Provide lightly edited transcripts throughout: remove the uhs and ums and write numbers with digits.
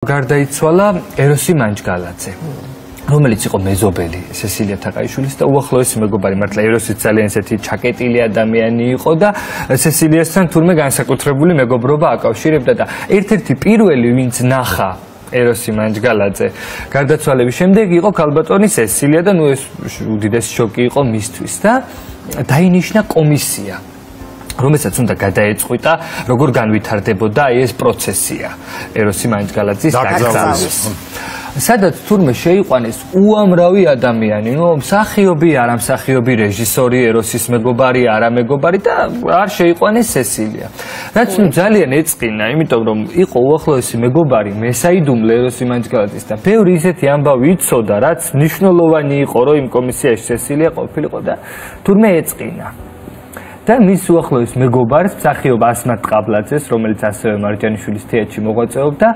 გარდაიცვალა ეროსი მანჯგალაძე, რომელიც იყო მეზობელი სესილია თაყაიშვილის და უახლოესი მეგობარი, მართლა ეროსიც ძალიან ისეთი ჩაკეტილი ადამიანი იყო და სესილიასთან თურმე განსაკუთრებული მეგობრობა აკავშირებდა და ერთ-ერთი პირველი ვინც ნახა ეროსი მანჯგალაძე გარდაცვალების შემდეგ იყო ქალბატონი სესილია და ეს უდიდესი შოკი იყო მისთვის და დაინიშნა კომისია, რომელსაც უნდა გადაეწყვიტა, როგორ განვითარდებოდა ეს პროცესია ეროსი მანჯგალაძის დაკრძალვის. სადაც თურმე შეიყვანეს უამრავი ადამიანი, მსახიობი, არამსახიობი, რეჟისორი, ეროსის მეგობარი, არამეგობარი და არ შეიყვანეს სესილია. რაც ძალიან ეწყინა, იმიტომ რომ იყო უახლოესი მეგობარი, მესაიდუმლე ეროსი მანჯგალაძის და ბევრი ისეთი ამბავი იცოდა, რაც მნიშვნელოვანი იყო, რომ იმ კომისიაში სესილია ყოფილიყო და თურმე ეწყინა. და მის უახლოეს მეგობარს, მსახიობ ასმათ ყაბლაძეს, რომელიც ასევე მარჯანიშვილის თეატრში მოღვაწეობდა,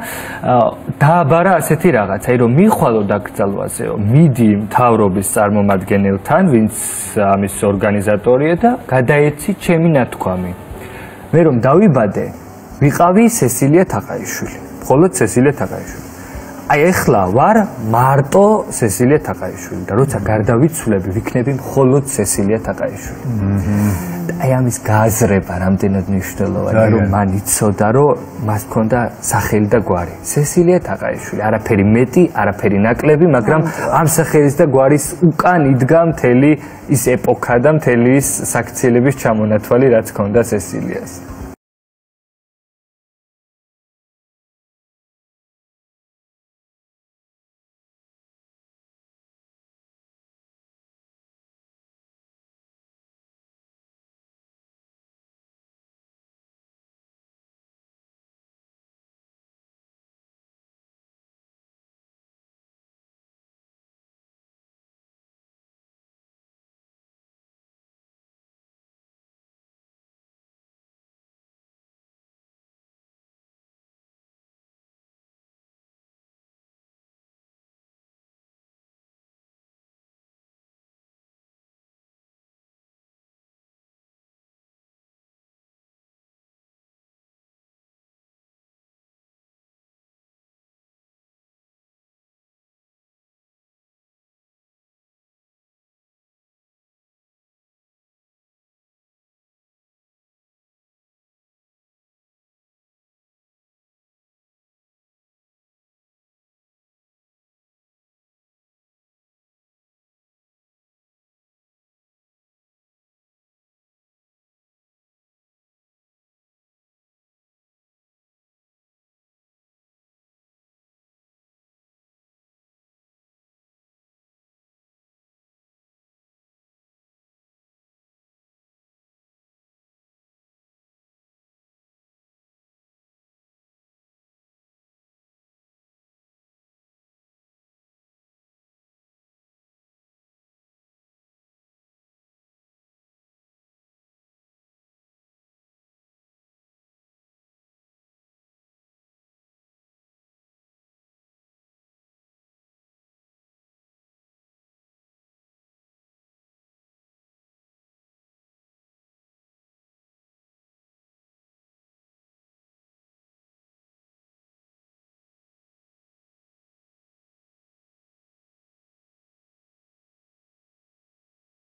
დააბარა ასეთი რაღაცა, რომ მიხვალო დაკრძალვაზეო, მიდი მთავრობის წარმომადგენელთან, ვინც ამის ორგანიზატორია და გადაეცი ჩემი ნათქვამი. მე რომ დავიბადე, ვიყავი სესილია თაყაიშვილი, მხოლოდ სესილია თაყაიშვილი. აი ეხლა ვარ მარტო სესილია თაყაიშვილი და როცა გარდავიცვლები, ვიქნები მხოლოდ სესილია თაყაიშვილი. აი ამის გააზრება რამდენად მნიშვნელოვანია, რომ მან იცოდა, რომ მას ჰქონდა სახელი და გვარი. სესილია თაყაიშვილი, არაფერი მეტი, არაფერი ნაკლები, მაგრამ ამ სახელის და გვარის უკან იდგა მთელი ის ეპოქა და მთელი ის საქციელების ჩამონათვალი, რაც ჰქონდა სესილიას.